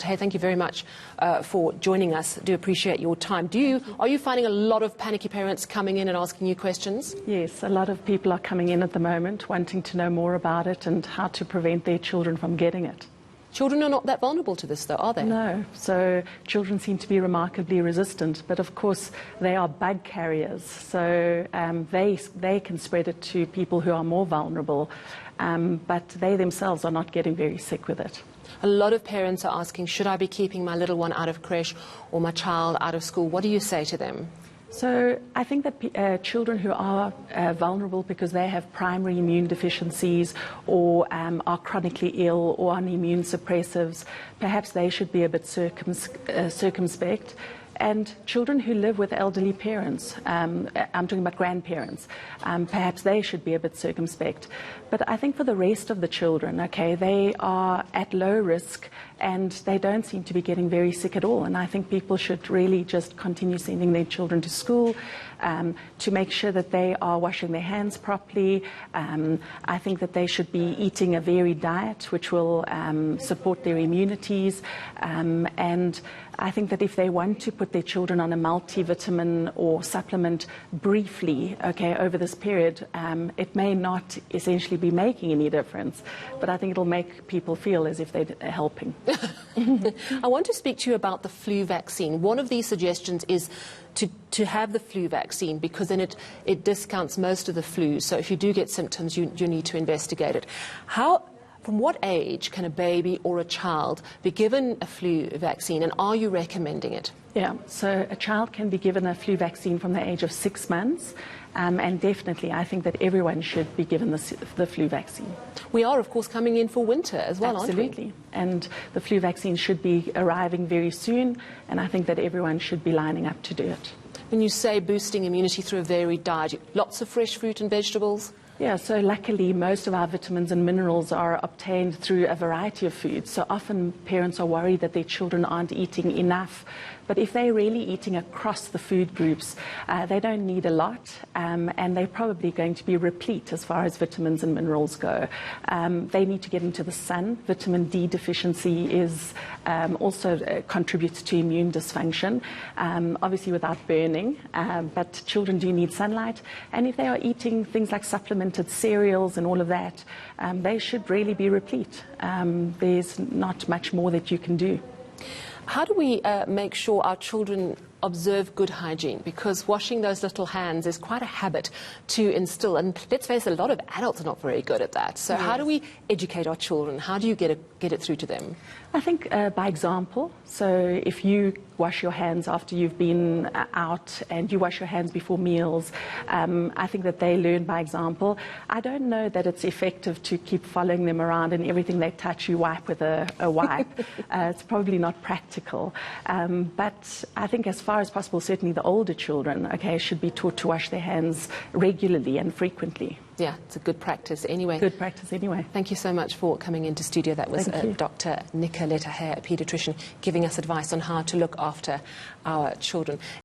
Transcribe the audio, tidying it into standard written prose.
Hey, thank you very much for joining us. Do appreciate your time. Are you finding a lot of panicky parents coming in and asking you questions? Yes, a lot of people are coming in at the moment wanting to know more about it and how to prevent their children from getting it. Children are not that vulnerable to this, though, are they? No, so children seem to be remarkably resistant, but of course they are bug carriers, so they can spread it to people who are more vulnerable, but they themselves are not getting very sick with it. A lot of parents are asking, should I be keeping my little one out of creche or my child out of school? What do you say to them? So I think that children who are vulnerable because they have primary immune deficiencies or are chronically ill or on immune suppressives, perhaps they should be a bit circumspect. And children who live with elderly parents, I'm talking about grandparents, perhaps they should be a bit circumspect. But I think for the rest of the children, okay, they are at low risk and they don't seem to be getting very sick at all. And I think people should really just continue sending their children to school to make sure that they are washing their hands properly. I think that they should be eating a varied diet which will support their immunities. And I think that if they want to put their children on a multivitamin or supplement briefly, okay, over this period, it may not essentially be making any difference, but I think it'll make people feel as if they're helping. I want to speak to you about the flu vaccine. One of these suggestions is to have the flu vaccine because then it discounts most of the flu. So if you do get symptoms, you need to investigate it. From what age can a baby or a child be given a flu vaccine, and are you recommending it? Yeah, so a child can be given a flu vaccine from the age of 6 months, and definitely I think that everyone should be given the flu vaccine. We are, of course, coming in for winter as well, Absolutely. aren't we? And the flu vaccine should be arriving very soon, and I think that everyone should be lining up to do it. When you say boosting immunity through a varied diet, lots of fresh fruit and vegetables? Yeah, so luckily most of our vitamins and minerals are obtained through a variety of foods. So often parents are worried that their children aren't eating enough. But if they're really eating across the food groups, they don't need a lot, and they're probably going to be replete as far as vitamins and minerals go. They need to get into the sun. Vitamin D deficiency is also contributes to immune dysfunction, obviously without burning, but children do need sunlight. And if they are eating things like supplemented cereals and all of that, they should really be replete. There's not much more that you can do. How do we make sure our children observe good hygiene? Because washing those little hands is quite a habit to instill. And let's face it, a lot of adults are not very good at that. So how do we educate our children? How do you get it through to them? I think by example. So if you wash your hands after you've been out and you wash your hands before meals, I think that they learn by example. I don't know that it's effective to keep following them around and everything they touch you wipe with a wipe. It's probably not practical. But I think as far as possible, certainly the older children, okay, should be taught to wash their hands regularly and frequently. Yeah, it's a good practice anyway. Good practice anyway. Thank you so much for coming into studio. That was Dr. Nicolleta Hay, a pediatrician, giving us advice on how to look after our children.